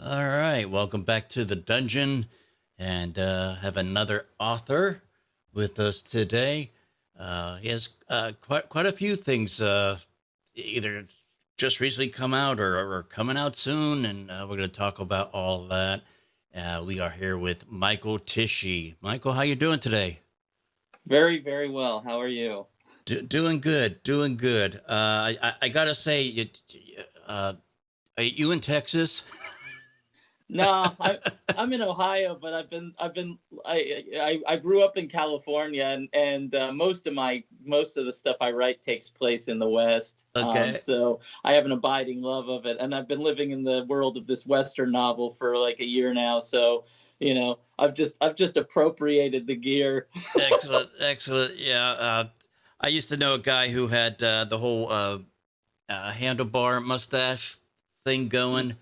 All right, welcome back to the dungeon, and have another author with us today. He has quite a few things either just recently come out or coming out soon, and we're going to talk about all of that. We are here with Michael Tichy. Michael, how you doing today? Very, very well. How are you? Doing good, doing good. I gotta say, uh, are you in Texas? No, I'm in Ohio, but I grew up in California, and most of the stuff I write takes place in the West. Okay. So I have an abiding love of it, and I've been living in the world of this Western novel for like a year now. So I've just appropriated the gear. Excellent, excellent. Yeah, I used to know a guy who had the whole handlebar mustache thing going,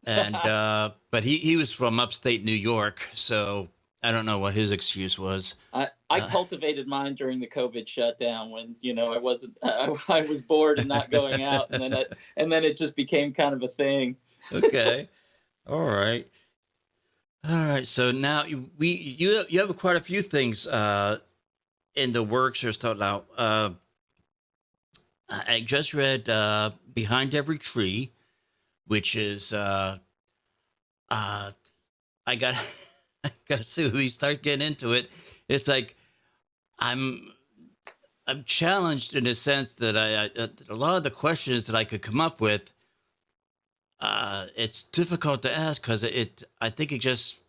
and but he was from upstate New York, so I don't know what his excuse was. I Uh, cultivated mine during the COVID shutdown when I wasn't I was bored and not going out, and then it just became kind of a thing. okay, all right, all right. So now you have quite a few things in the works or stuff now. I just read Behind Every Tree, which is uh I got I gotta say when we start getting into it, it's like I'm I'm challenged in a sense that a lot of the questions that I could come up with, it's difficult to ask because I think it just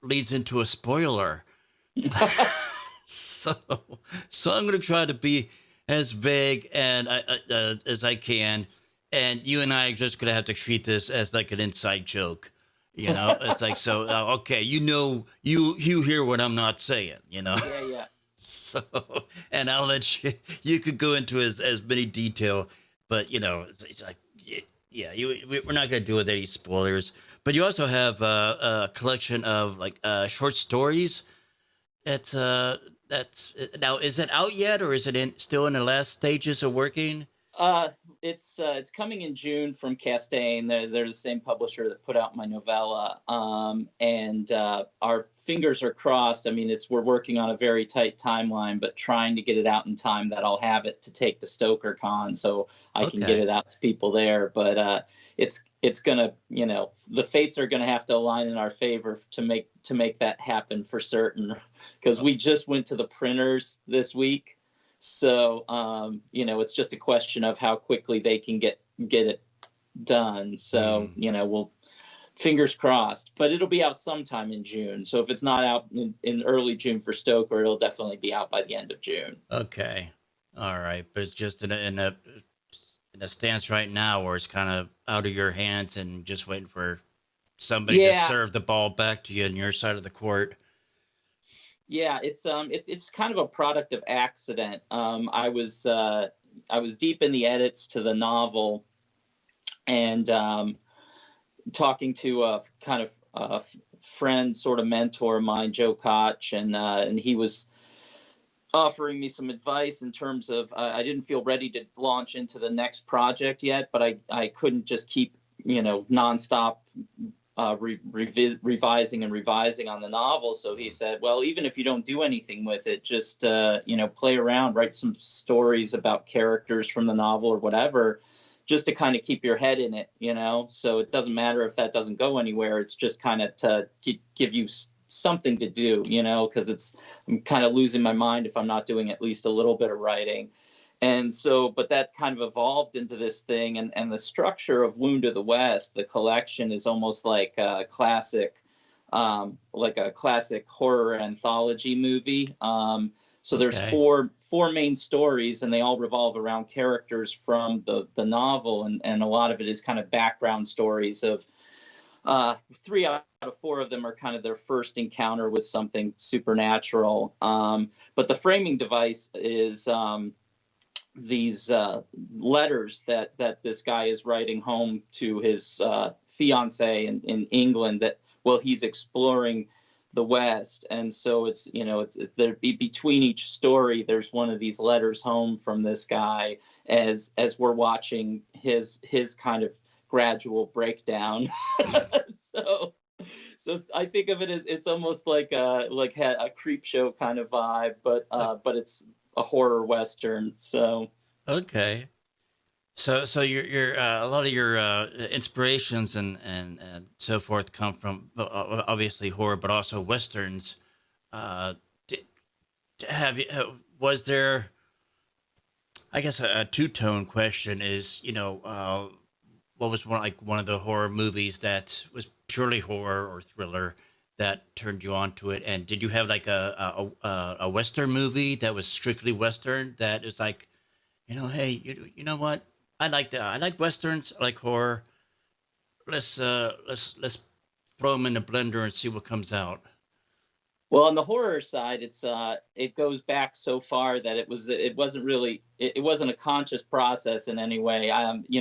leads into a spoiler. so so I'm gonna try to be as vague and as I can, and you and I are just gonna have to treat this as like an inside joke. It's like so. Okay, you hear what I'm not saying. Yeah, yeah. So, and I'll let you. You could go into as many detail, but it's like yeah, we're not going to do with any spoilers. But you also have a collection of like short stories. That's that's now is it out yet, or is it still in the last stages of working? Uh, it's coming in June from Castaigne. They're the same publisher that put out my novella. And our fingers are crossed. I mean, we're working on a very tight timeline, but trying to get it out in time that I'll have it to take to Stoker Con, so I can get Okay. it out to people there. But it's gonna, the fates are gonna have to align in our favor to make that happen for certain. Because we just went to the printers this week, so it's just a question of how quickly they can get it done. So Hmm. we'll fingers crossed, but it'll be out sometime in June. So if it's not out in early June for Stoker, it'll definitely be out by the end of June. Okay. All right, but it's just in a stance right now where it's kind of out of your hands and just waiting for somebody to Yeah, serve the ball back to you on your side of the court. yeah, it's kind of a product of accident. I was deep in the edits to the novel, and talking to a kind of friend, sort of mentor of mine, Joe Koch, and he was offering me some advice in terms of I didn't feel ready to launch into the next project yet, but I couldn't just keep nonstop revising and revising on the novel. So he said, well, even if you don't do anything with it, just play around, write some stories about characters from the novel or whatever, just to kind of keep your head in it. So it doesn't matter if that doesn't go anywhere. It's just kind of to give you something to do, because I'm kind of losing my mind if I'm not doing at least a little bit of writing. And so, but that kind of evolved into this thing, and the structure of Wound of the West, the collection, is almost like a classic horror anthology movie. So there's Okay. four main stories, and they all revolve around characters from the novel, and a lot of it is kind of background stories of three out of four of them are kind of their first encounter with something supernatural. But the framing device is these letters that this guy is writing home to his fiance in England, that he's exploring the West. And so it's there, between each story there's one of these letters home from this guy, as we're watching his kind of gradual breakdown. so so I think of it as it's almost like a creep show kind of vibe, but it's a horror western. So Okay. So your a lot of your inspirations and so forth come from obviously horror, but also westerns. Uh, d- have you was there? I guess a two tone question is, what was one of the horror movies that was purely horror or thriller that turned you on to it? And did you have like a western movie that was strictly western that is like, hey, you know what? I like that. I like westerns. I like horror. Let's throw them in the blender and see what comes out. well, on the horror side, it goes back so far that it wasn't a conscious process in any way.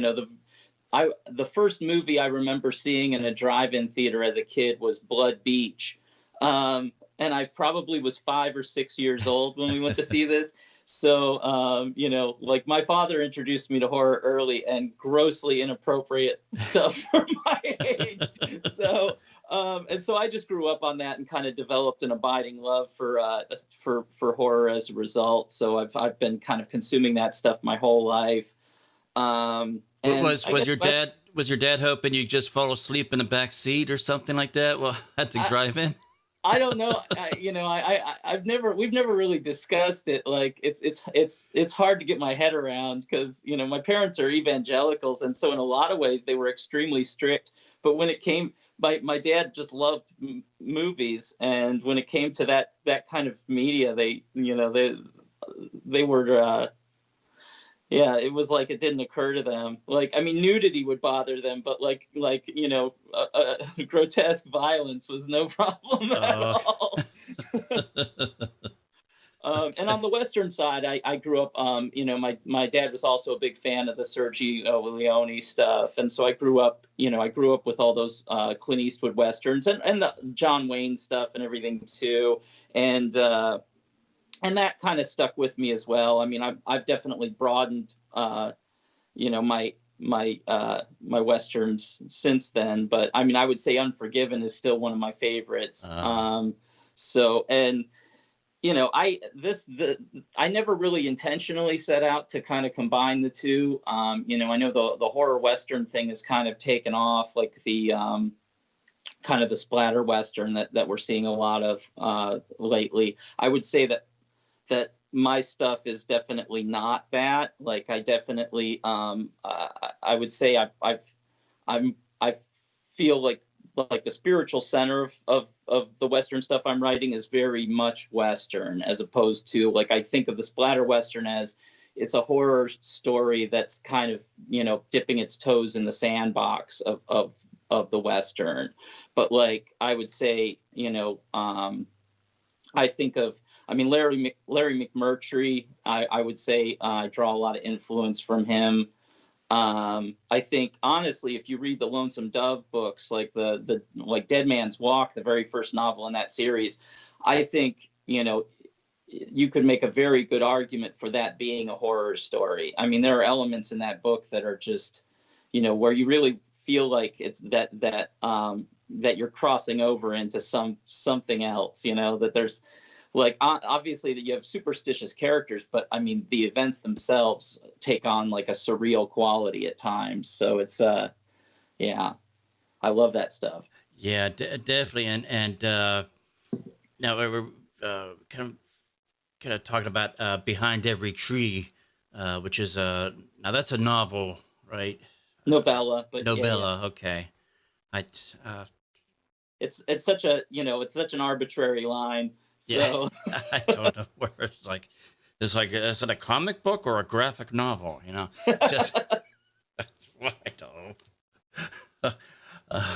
The first movie I remember seeing in a drive-in theater as a kid was Blood Beach, and I probably was 5 or 6 years old when we went to see this. So, like my father introduced me to horror early and grossly inappropriate stuff for my age. So, and so I just grew up on that and kind of developed an abiding love for horror as a result. So I've been kind of consuming that stuff my whole life. And I Was guess your dad hoping you just fall asleep in the back seat or something like that? Well, at the I, drive-in. I don't know. I've never we've never really discussed it. Like it's hard to get my head around because my parents are evangelicals, and so in a lot of ways they were extremely strict. But when it came, my dad just loved movies, and when it came to that kind of media, they were. Yeah, it was like it didn't occur to them. Like, I mean, nudity would bother them, but grotesque violence was no problem at Uh, all. And on the Western side, I grew up. My dad was also a big fan of the Sergio Leone stuff, and so I grew up with all those Clint Eastwood westerns and the John Wayne stuff and everything too. And that kind of stuck with me as well. I mean, I've definitely broadened, my westerns since then. But I mean, I would say Unforgiven is still one of my favorites. uh, So and I never really intentionally set out to kind of combine the two. I know the horror western thing has kind of taken off, like the kind of the splatter western that we're seeing a lot of lately. I would say that my stuff is definitely not that. Like I definitely, I would say I feel like the spiritual center of the Western stuff I'm writing is very much Western, as opposed to like I think of the splatter Western as it's a horror story that's kind of dipping its toes in the sandbox of the Western. But like I would say, I think of, I mean, Larry McMurtry. I would say I draw a lot of influence from him. I think honestly, if you read the Lonesome Dove books, like the like Dead Man's Walk, the very first novel in that series, I think you could make a very good argument for that being a horror story. I mean, there are elements in that book that are just where you really feel like it's that you're crossing over into something else. That there's like obviously that you have superstitious characters, but I mean the events themselves take on like a surreal quality at times. So it's yeah, I love that stuff. yeah, definitely. And now we're kind of talking about Behind Every Tree, which is now that's a novel, right? Novella, but yeah. Novella. Okay. I uh, It's such a it's such an arbitrary line. yeah, So I don't know where it's like is it a comic book or a graphic novel? Just I don't know.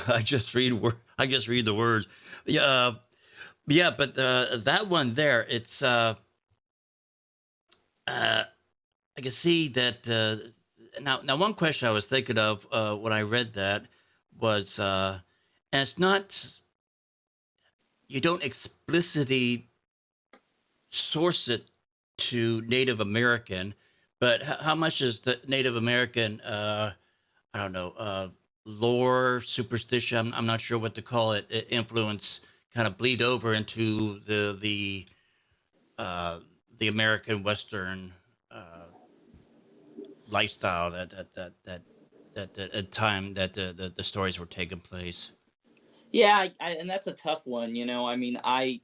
I just read the words. Yeah, yeah, but that one there, it's uh, I can see that. Now, one question I was thinking of when I read that was, and it's not you don't explicitly source it to Native American, but how much is the Native American? I don't know. lore, superstition, I'm not sure what to call it, influence kind of bleed over into uh, the American Western uh, lifestyle that at time that the stories were taking place. Yeah, and that's a tough one. I mean, I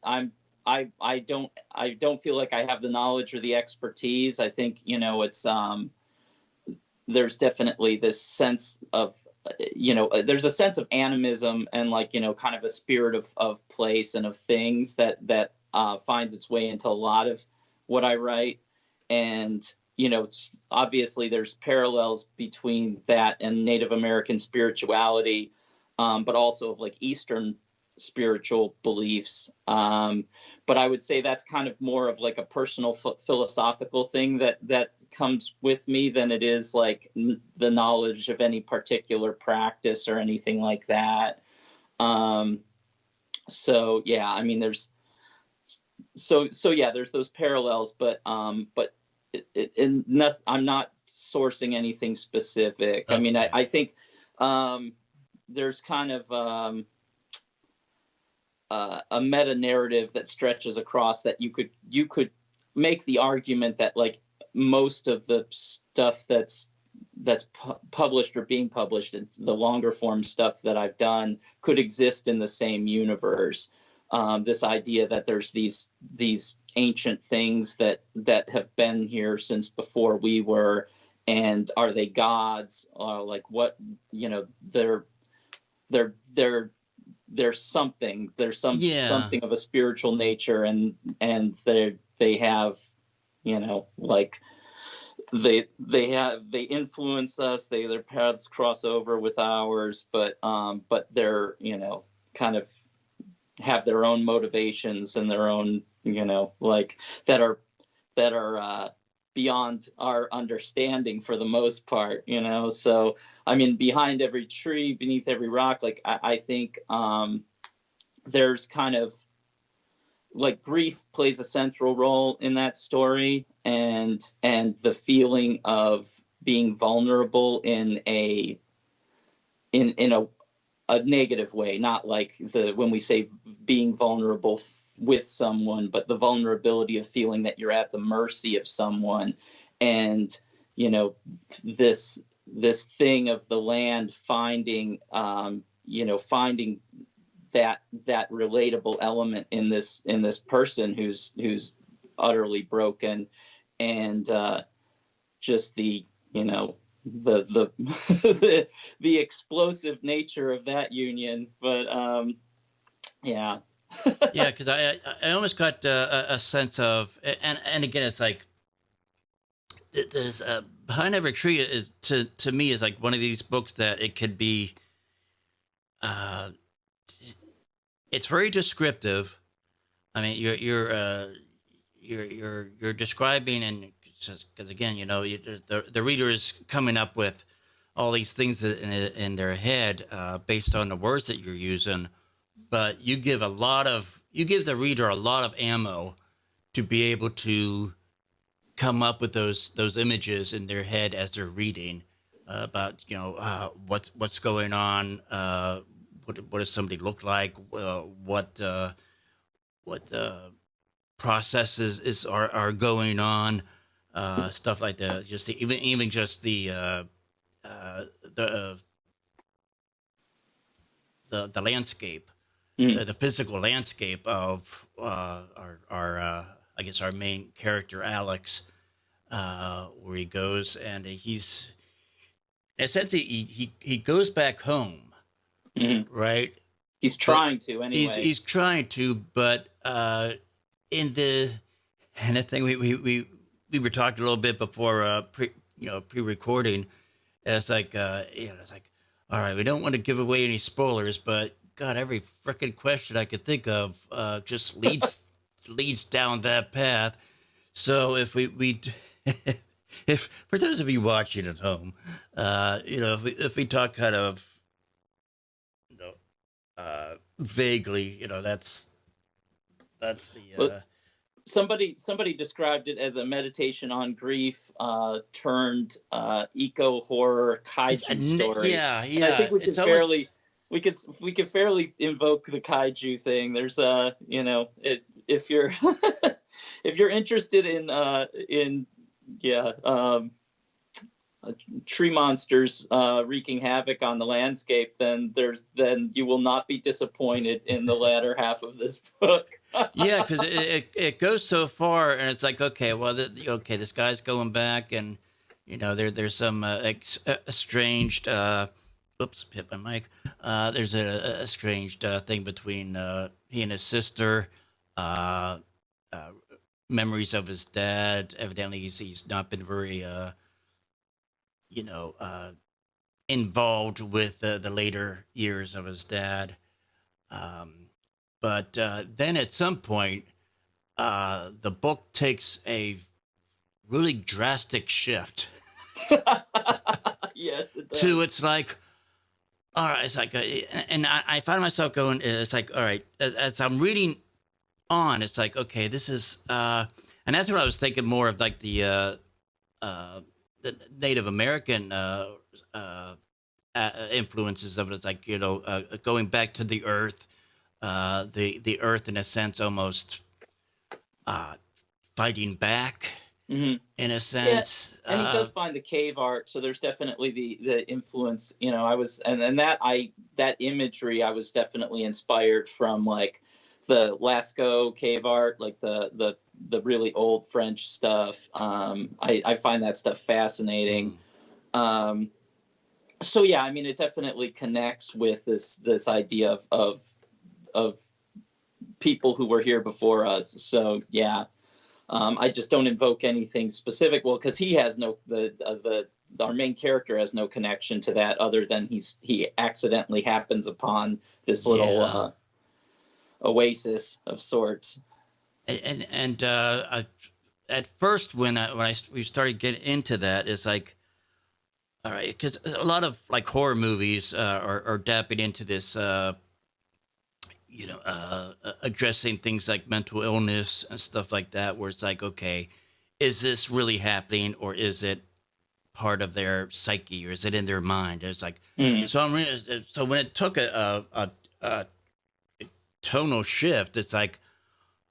don't feel like I have the knowledge or the expertise. I think it's there's definitely this sense of there's a sense of animism and like kind of a spirit of place and of things that finds its way into a lot of what I write. And obviously there's parallels between that and Native American spirituality, but also of like Eastern spiritual beliefs. But I would say that's kind of more of like a personal philosophical thing that comes with me than it is like the knowledge of any particular practice or anything like that. Um, so yeah, I mean, there's those parallels, but I'm not sourcing anything specific. I mean, Okay. I think there's kind of a meta narrative that stretches across that you could make the argument that like most of the stuff that's published or being published, the longer form stuff that I've done, could exist in the same universe. This idea that there's these ancient things that have been here since before we were, and are they gods? Like what they're there's something Yeah. something of a spiritual nature, and they have like they influence us, their paths cross over with ours, but they're kind of have their own motivations and their own like that are beyond our understanding for the most part. So I mean, behind every tree, beneath every rock, like I think there's kind of like grief plays a central role in that story, and the feeling of being vulnerable in a negative way, not like the when we say being vulnerable with someone, but the vulnerability of feeling that you're at the mercy of someone. And this thing of the land finding that relatable element in this person who's utterly broken, and just the the explosive nature of that union. But yeah. Yeah, because I almost got a sense of, and again, it's like this behind every tree is to me is like one of these books that it could be. Uh, it's very descriptive. I mean, you're describing, and because again, the reader is coming up with all these things in their head based on the words that you're using, but you give the reader a lot of ammo to be able to come up with those images in their head as they're reading about what's going on, what does somebody look like, what processes are going on, stuff like that. Just even just uh, the the landscape, Mm. the physical landscape of our I guess our main character Alex, where he goes and in a sense he goes back home, Mm. right? He's But trying to he's anyway. he's trying to, but in the and I think we were talking a little bit before pre-recording. It's like it's like, all right, we don't want to give away any spoilers, but God, every freaking question I could think of just leads down that path. So if we if for those of you watching at home, if we talk kind of vaguely, that's the But somebody described it as a meditation on grief turned eco horror kaiju story, Yeah, and I think yeah. It's almost we could fairly invoke the kaiju thing. There's if you're if you're interested in yeah tree monsters wreaking havoc on the landscape, then you will not be disappointed in the latter half of this book. yeah, because it goes so far, and it's like, okay, well, okay, this guy's going back, and there's some estranged. Oops, hit my mic. There's a estranged thing between he and his sister. Uh, uh, Memories of his dad. Evidently, he's not been very you know uh, involved with the later years of his dad. Um, but then at some point, the book takes a really drastic shift Yes, it to does. it's like, all right, it's like, and I find myself going, it's like, all right, as I'm reading on, it's like, okay, this is, and that's what I was thinking more of, like uh, the Native American influences of it. It's like, going back to the earth, the earth in a sense almost uh, fighting back Hmm. in a Yeah, sense. and he does find the cave art, so there's definitely the influence. I was and that imagery I was definitely inspired from, like the Lascaux cave art, like the really old French stuff. I find that stuff fascinating. Mm. Um, so yeah, I mean, it definitely connects with this idea of people who were here before us. So yeah, I just don't invoke anything specific. Well, because he has the our main character has no connection to that other than he accidentally happens upon this little Yeah, oasis of sorts. and at first we started getting into that, it's like, all right, because a lot of like horror movies are dabbing into this, addressing things like mental illness and stuff like that, where it's like, okay, is this really happening, or is it part of their psyche, or is it in their mind? And it's like, Mm. so when it took a tonal shift, it's like,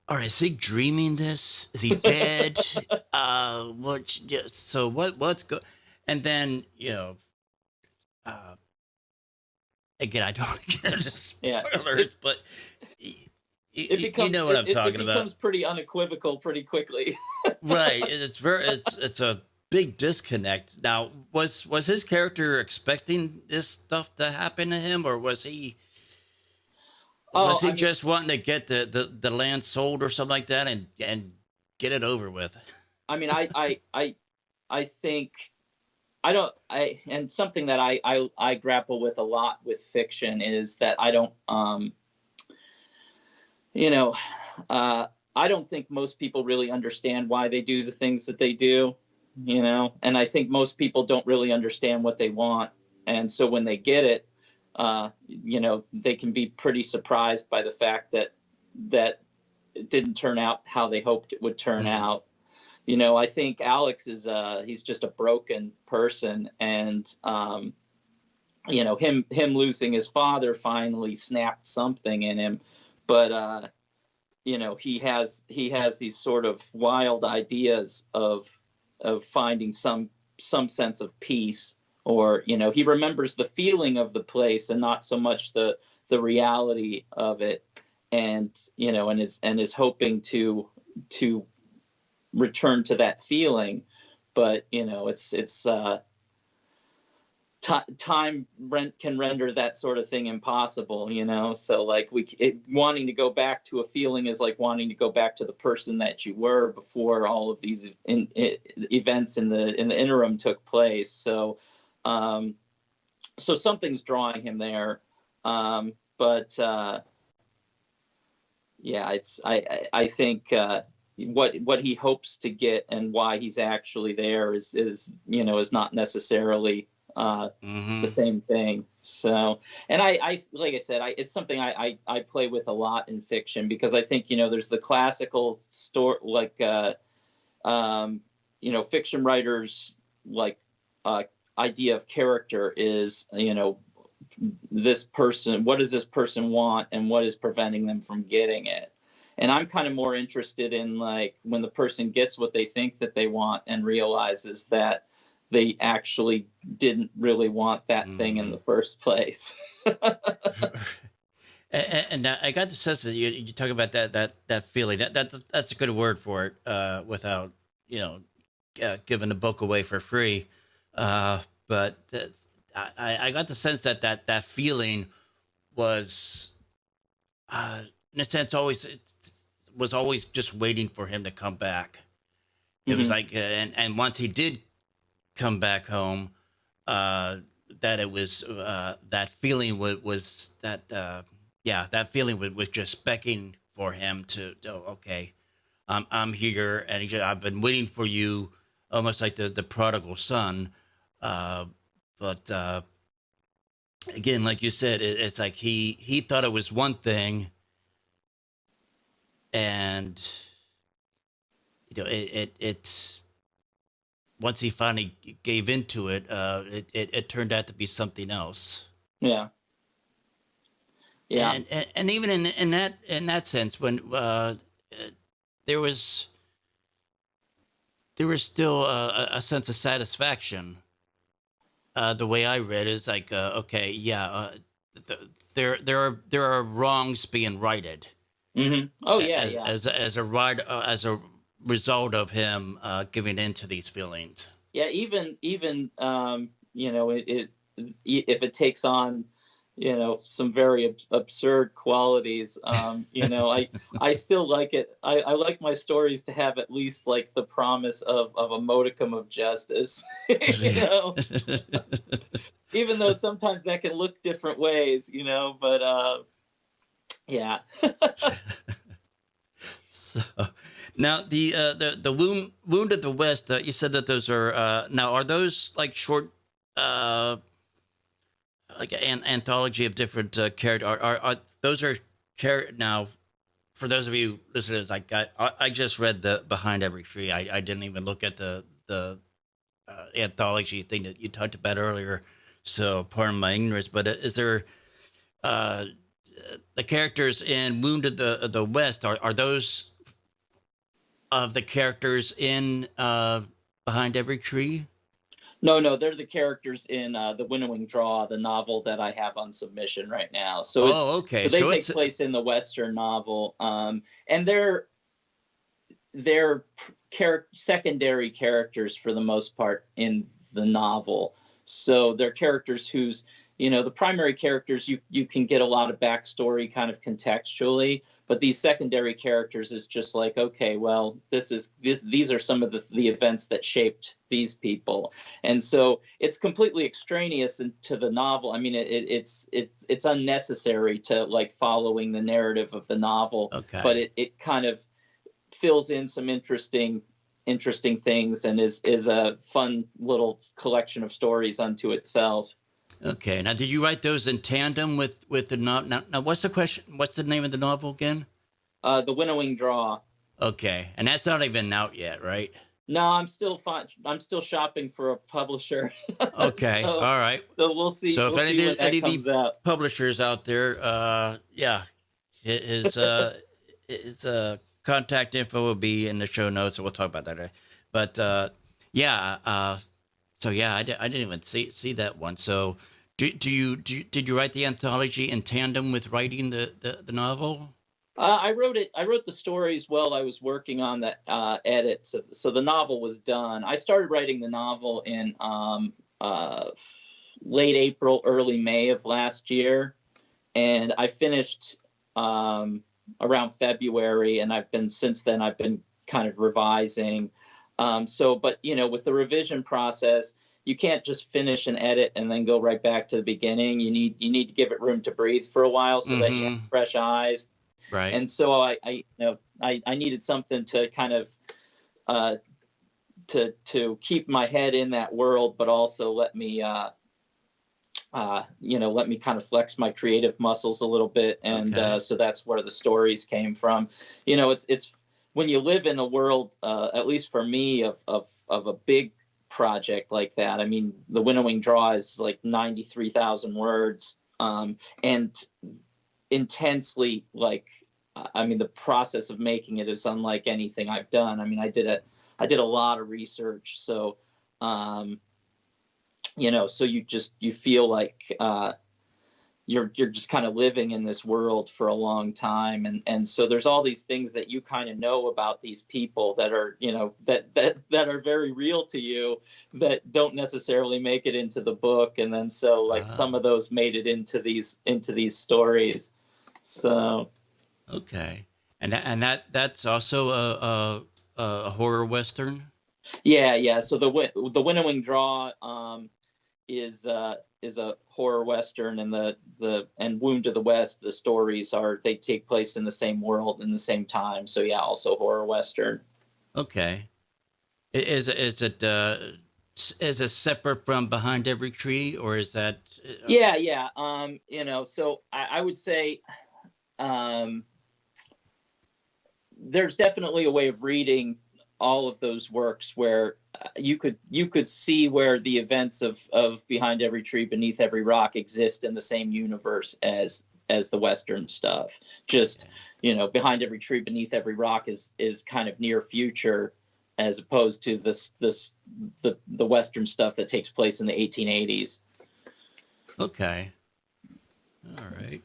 all right, is he dreaming this? Is he dead? What? Yeah, so what's go? And then uh, again, I don't want to get into Yeah, spoilers, but it you becomes know what I'm it talking about. becomes pretty unequivocal pretty quickly. Right. It's a big disconnect. Now, was his character expecting this stuff to happen to him, or Oh, was he I mean, just wanting to get the land sold or something like that, and get it over with? I mean, I think I don't I and something that I grapple with a lot with fiction is that I don't you know I don't think most people really understand why they do the things that they do, and I think most people don't really understand what they want, and so when they get it, they can be pretty surprised by the fact that it didn't turn out how they hoped it would turn Mm. out. I think Alex is he's just a broken person, and him losing his father finally snapped something in him, but he has these sort of wild ideas of finding some sense of peace, or he remembers the feeling of the place and not so much the reality of it, and and is hoping to return to that feeling, but it's time can render that sort of thing impossible, so like wanting to go back to a feeling is like wanting to go back to the person that you were before all of these events in the interim took place. So something's drawing him there, but yeah, I think what he hopes to get and why he's actually there is not necessarily the Mm-hmm. same thing. So, and I like I said, it's something I play with a lot in fiction, because I think, there's the classical story, like, um, fiction writers, like, uh, idea of character is, this person, what does this person want and what is preventing them from getting it? And I'm kind of more interested in, like, when the person gets what they think that they want and realizes that they actually didn't really want that thing in Mm-hmm. the first place. And I got the sense that you talk about that feeling. That's a good word for it. Without you know giving the book away for free, but I got the sense that feeling was, in a sense, always it was always just waiting for him to come back. It was Hmm. like, and once he did come back home, uh, that it was that feeling was that yeah, that feeling was just beckoning for him to okay, I'm here, and I've been waiting for you, almost like the prodigal son. Uh, but again, like you said, it's like he thought it was one thing, and it's once he finally gave into it, it turned out to be something else. Yeah. Yeah. And even in that sense, when there was there was still a sense of satisfaction. The way I read it is like, okay, yeah, there are wrongs being righted Oh, yeah. Yeah. as a result of him giving in to these feelings. Yeah. Even if it takes on, some very absurd qualities, I still like it. I like my stories to have at least, like, the promise of a modicum of justice. you Yeah. know Even though sometimes that can look different ways, but yeah. So now the wound of the West. You said that those are now are those like short uh like an anthology of different characters? Are those are now for those of you listeners? Like I just read the Behind Every Tree. I didn't even look at the anthology thing that you talked about earlier. So pardon my ignorance. But is there uh the characters in Wound of the West? Are those of the characters in Behind Every Tree? No, no, they're the characters in the Winnowing Draw, the novel that I have on submission right now. So Oh, okay. they So take it's place in the Western novel, and they're secondary characters for the most part in the novel. So they're characters whose, the primary characters, you can get a lot of backstory kind of contextually, but these secondary characters is just like, okay, well, these are some of the events that shaped these people. And so it's completely extraneous to the novel. I mean, it's unnecessary to, like, following the narrative of the novel, but okay. it kind of fills in some interesting things, and is a fun little collection of stories unto itself. Okay. Now, did you write those in tandem with the novel? Now, what's the question? What's the name of the novel again? The Winnowing Draw. Okay, and that's not even out yet, right? No, I'm still shopping for a publisher. Okay. so All right. so So if we'll see when any that of the comes out. publishers out there, yeah, his contact info will be in the show notes, so we'll talk about that. But yeah, so yeah, I didn't even see that one. So did you write the anthology in tandem with writing the novel? I wrote the stories while I was working on the edits. So the novel was done. I started writing the novel in late April, early May of last year, and I finished around February. And since then I've been kind of revising. But with the revision process, you can't just finish an edit and then go right back to the beginning. You need to give it room to breathe for a while so that you have Mm-hmm. fresh eyes. Right. And so I needed something to kind of to keep my head in that world, but also let me let me kind of flex my creative muscles a little bit. And Okay. so that's where the stories came from. It's when you live in a world, at least for me, of a big project like that. I mean, the Winnowing Draw is like 93,000 words, and intensely, like, I mean, the process of making it is unlike anything I've done. I mean, I did a lot of research. So, um, so you feel like, you're just kind of living in this world for a long time, and so there's all these things that you kind of know about these people that are, that are very real to you, that don't necessarily make it into the book, and then so, like, some of those made it into these stories. So Okay. And that's also a horror western. yeah. So the Winnowing Draw, is a horror western, and and Wound to the West, the stories they take place in the same world in the same time. So yeah, also horror western. Okay. Is it separate from Behind Every Tree, or is that? Yeah. So I would say, um, there's definitely a way of reading all of those works where, you could see where the events of Behind Every Tree, Beneath Every Rock exist in the same universe as the Western stuff. Just, Okay. Behind Every Tree, Beneath Every Rock is kind of near future, as opposed to the Western stuff that takes place in the 1880s. Okay. All right.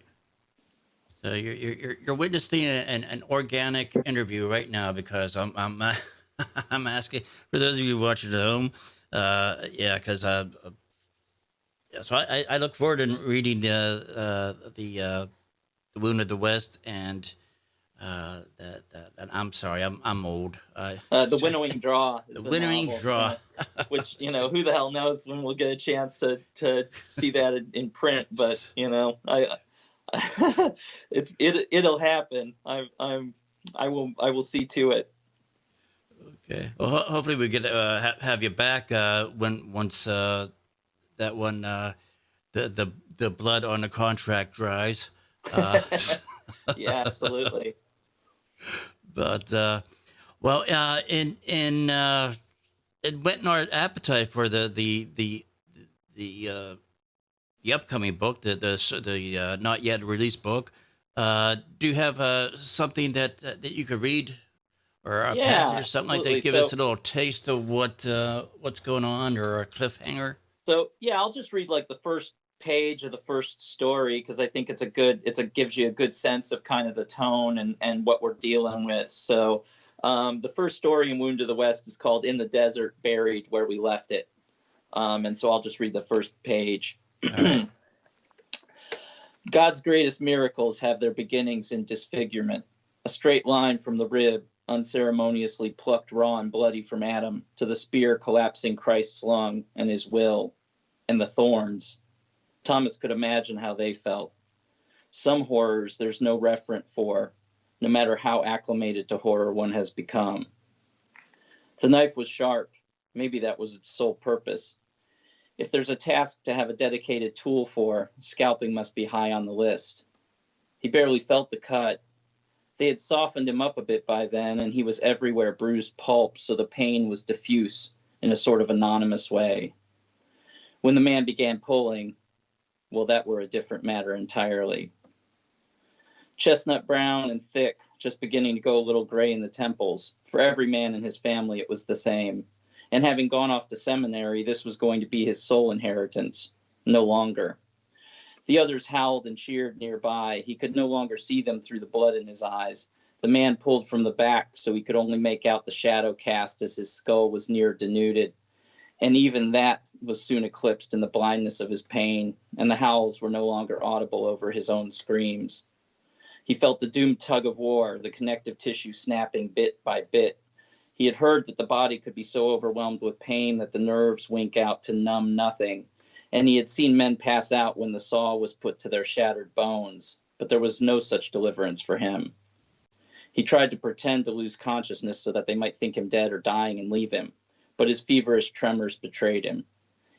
So you're witnessing an organic interview right now, because I'm asking for those of you watching at home. Yeah, because yeah, so I look forward to reading the Wound of the West, and and I'm sorry, I'm old. The Winnowing Draw The is the Winnowing novel, Draw. which, who the hell knows when we'll get a chance to see that in print. But it'll happen. I will see to it. Okay. Well, hopefully we get have you back when once that one the blood on the contract dries. Uh, Yeah, absolutely. but well, it whet in our appetite for the the upcoming book, the not yet released book. Do you have something that you could read, or a passage Yeah, or something like absolutely. that? Give us a little taste of what's going on, or a cliffhanger. So yeah, I'll just read like the first page of the first story, because I think gives you a good sense of kind of the tone and what we're dealing with. So, the first story in Wound to the West is called "In the Desert, Buried Where We Left It," and so I'll just read the first page. All right. God's greatest miracles have their beginnings in disfigurement. A straight line from the rib, unceremoniously plucked raw and bloody from Adam, to the spear collapsing Christ's lung and his will, and the thorns. Thomas could imagine how they felt. Some horrors there's no referent for, no matter how acclimated to horror one has become. The knife was sharp. Maybe that was its sole purpose. If there's a task to have a dedicated tool for, scalping must be high on the list. He barely felt the cut. They had softened him up a bit by then, and he was everywhere bruised pulp, so the pain was diffuse in a sort of anonymous way. When the man began pulling, well, that were a different matter entirely. Chestnut brown and thick, just beginning to go a little gray in the temples. For every man in his family it was the same. And having gone off to seminary, this was going to be his sole inheritance. No longer. The others howled and cheered nearby. He could no longer see them through the blood in his eyes. The man pulled from the back, so he could only make out the shadow cast as his skull was near denuded. And even that was soon eclipsed in the blindness of his pain, and the howls were no longer audible over his own screams. He felt the doomed tug of war, the connective tissue snapping bit by bit. He had heard that the body could be so overwhelmed with pain that the nerves wink out to numb nothing, and he had seen men pass out when the saw was put to their shattered bones, but there was no such deliverance for him. He tried to pretend to lose consciousness so that they might think him dead or dying and leave him, but his feverish tremors betrayed him.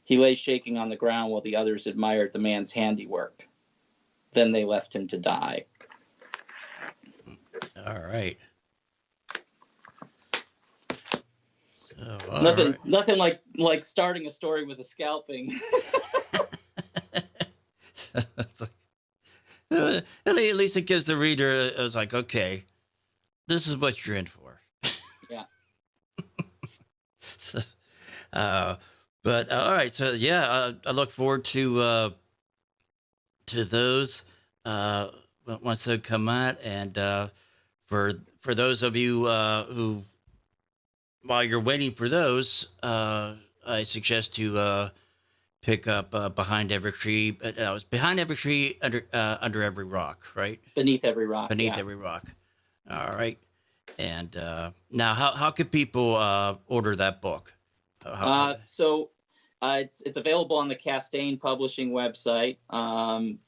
He lay shaking on the ground while the others admired the man's handiwork. Then they left him to die. All right. So, Nothing like starting a story with a scalping. It's like, at least it gives the reader. It was like, okay, this is what you're in for. Yeah. So, but all right. So yeah, I look forward to those once they come out, and for those of you who, while you're waiting for those, I suggest to pick up Behind Every Tree. It was Behind Every Tree, under every rock, right? Beneath Every Rock. Beneath Yeah. Every Rock. All right. And now, how could people order that book? So it's available on the Castaigne Publishing website, and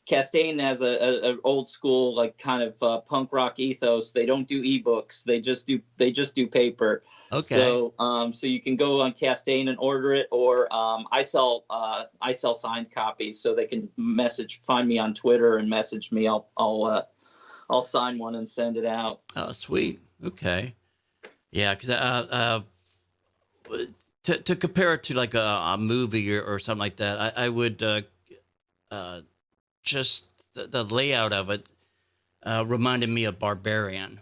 Castaigne has a old school, like, kind of punk rock ethos. They don't do ebooks. They just do paper. Okay. So you can go on Castaigne and order it, or I sell signed copies, so they can find me on Twitter and message me. I'll sign one and send it out. Oh, sweet. Okay. Yeah, because to compare it to like a movie or something like that, I would just the layout of it reminded me of Barbarian.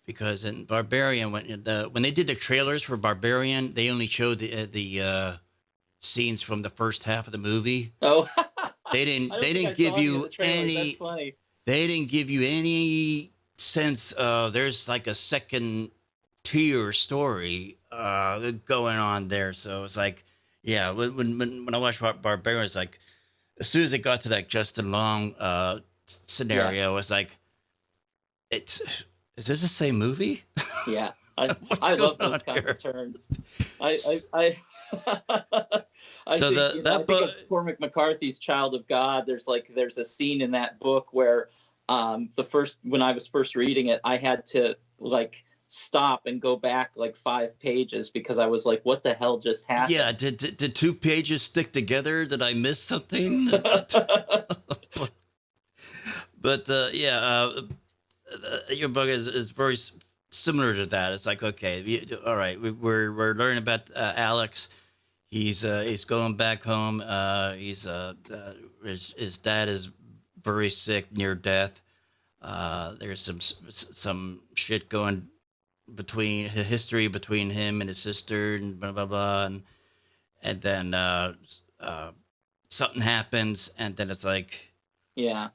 Because in Barbarian, when they did the trailers for Barbarian, they only showed the scenes from the first half of the movie. Oh, They didn't give you any. That's funny. They didn't give you any sense there's like a second tier story going on there. So it's like, yeah, when I watched Barbarian, it's like, as soon as it got to that Justin Long scenario, it's like, is this the same movie? Yeah, I love those kinds of turns. I So think, I think of Cormac McCarthy's Child of God. There's a scene in that book where when I was first reading it, I had to like stop and go back like 5 pages because I was like, what the hell just happened? Yeah, did 2 pages stick together? Did I miss something? But your book is very similar to that. It's like, okay, all right, we're learning about Alex. He's going back home. His dad is very sick, near death. There's some shit going between history between him and his sister, and blah blah blah, and then something happens, and then it's like, yeah.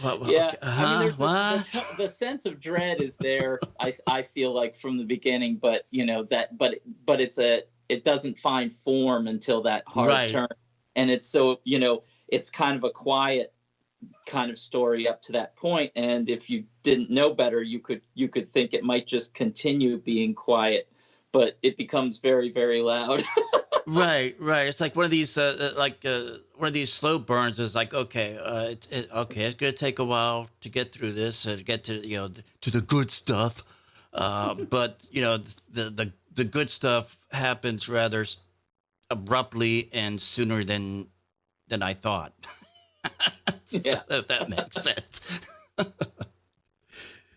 What, yeah, huh? I mean, there's what? the sense of dread is there. I feel like from the beginning, but it doesn't find form until that hard turn, and it's so it's kind of a quiet kind of story up to that point, and if you didn't know better, you could think it might just continue being quiet, but it becomes very, very loud. Right. It's like one of these one of these slow burns. Is like, okay, it's gonna take a while to get through this, to get to to the good stuff, but the good stuff happens rather abruptly and sooner than I thought. Yeah. If that makes sense.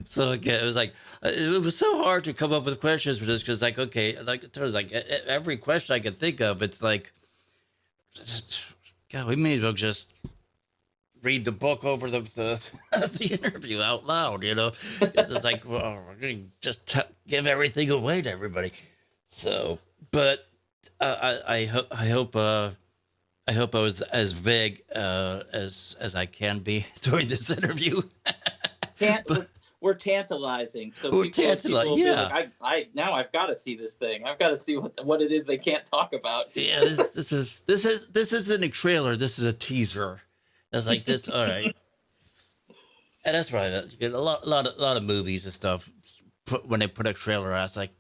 So again, it was like, it was so hard to come up with questions for this because, like, okay, like it was like every question I could think of, it's like, God, we may as well just read the book over the the interview out loud, because it's like, well, we're gonna just give everything away to everybody. So, but I hope I was as vague as I can be during this interview. We're tantalizing. So we're tantalizing. Yeah. Like, now I've got to see this thing. I've got to see what it is they can't talk about. Yeah. This isn't a trailer. This is a teaser. That's like this. All right. And that's right. A lot of movies and stuff. When they put a trailer out, it's like,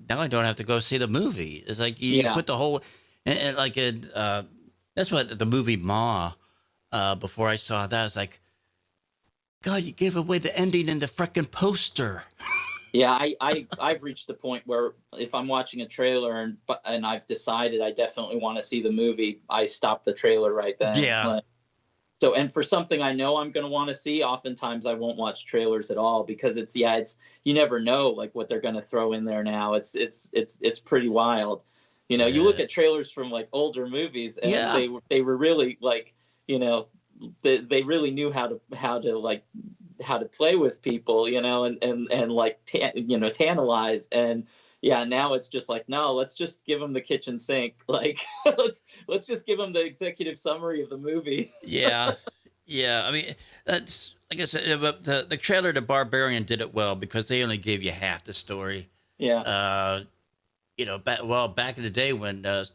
now I don't have to go see the movie. It's like you put the whole and like it. That's what the movie Ma. Before I saw that, I was like, God, you gave away the ending in the frickin' poster. Yeah, I've reached the point where if I'm watching a trailer and I've decided I definitely want to see the movie, I stop the trailer right then. Yeah. Like, so, and for something I know I'm going to want to see, oftentimes I won't watch trailers at all because it's you never know like what they're going to throw in there now. It's pretty wild. You know, you look Yeah. at trailers from like older movies and Yeah. they were really like, you know, they really knew how to play with people, you know, and like tantalize. And yeah, now it's just like, no, let's just give them the kitchen sink. Like let's just give them the executive summary of the movie. Yeah. Yeah. I mean, that's like I said, but the trailer to Barbarian did it well because they only gave you half the story. Yeah. Uh, back in the day when the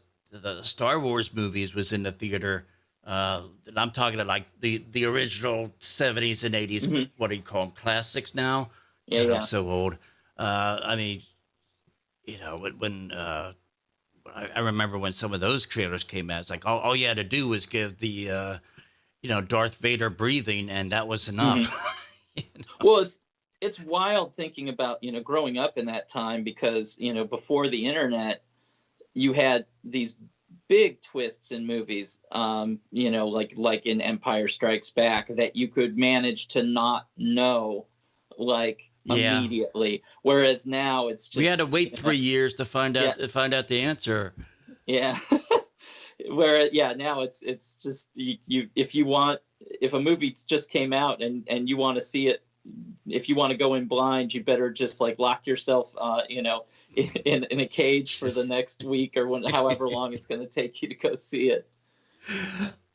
Star Wars movies was in the theater, and I'm talking to like the original 70s and 80s. Hmm. What do you call them? Classics now. Yeah. God, I'm Yeah. so old. I mean, when I remember when some of those trailers came out, it's like all you had to do was give the Darth Vader breathing, and that was Hmm. enough. Well, it's wild thinking about growing up in that time because before the internet you had these big twists in movies, like in Empire Strikes Back, that you could manage to not know, like Yeah, immediately. Whereas now it's we had just, to wait 3 years to yeah, find out the answer. yeah. Where yeah, now it's just if a movie just came out and you want to see it, if you want to go in blind, you better just like lock yourself, in a cage for the Just next week or however long it's going to take you to go see it.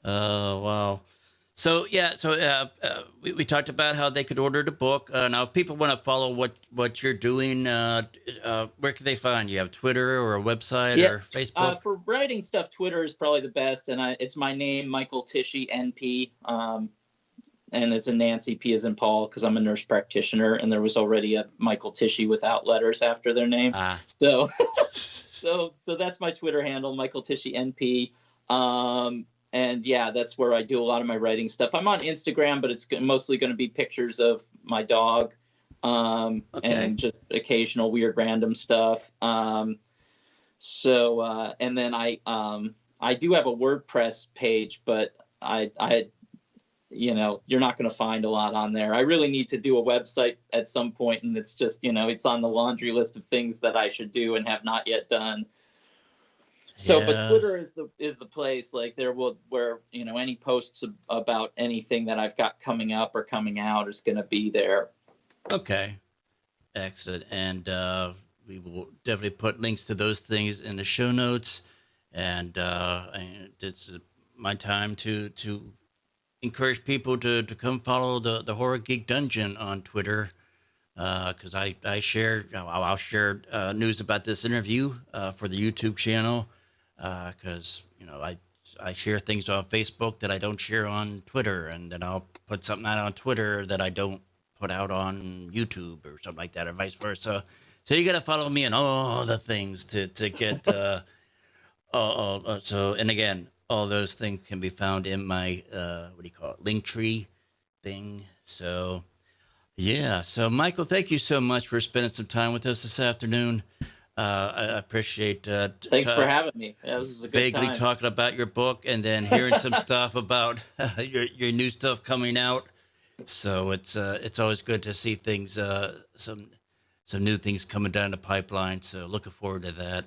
Oh, wow. So yeah, we talked about how they could order the book. Now, if people want to follow what you're doing, where can they find you? Have Twitter or a website Yeah, or Facebook? for writing stuff, Twitter is probably the best, and it's my name, Michael Tichy, NP, and it's a Nancy P as in Paul because I'm a nurse practitioner, and there was already a Michael Tichy without letters after their name, Ah, so so that's my Twitter handle, Michael Tichy, NP. And yeah, that's where I do a lot of my writing stuff. I'm on Instagram, but it's mostly going to be pictures of my dog, okay. and just occasional weird random stuff. And then I do have a WordPress page, but I you're not going to find a lot on there. I really need to do a website at some point, and it's just it's on the laundry list of things that I should do and have not yet done. So, but Yeah. Twitter is the place. Like where any posts about anything that I've got coming up or coming out is going to be there. Okay. Excellent. And we will definitely put links to those things in the show notes. And it's my time to encourage people to come follow the Horror Geek Dungeon on Twitter because I share I'll share news about this interview for the YouTube channel because I share things on Facebook that I don't share on Twitter, and then I'll put something out on Twitter that I don't put out on YouTube or something like that, or vice versa. So you got to follow me on all the things to get so, and again, all those things can be found in my what do you call it, link tree thing. So yeah, so Michael, thank you so much for spending some time with us this afternoon. I appreciate Thanks for having me. Yeah, this was a good vaguely time. talking about your book and then hearing some stuff about your new stuff coming out. So it's always good to see things some new things coming down the pipeline. So looking forward to that.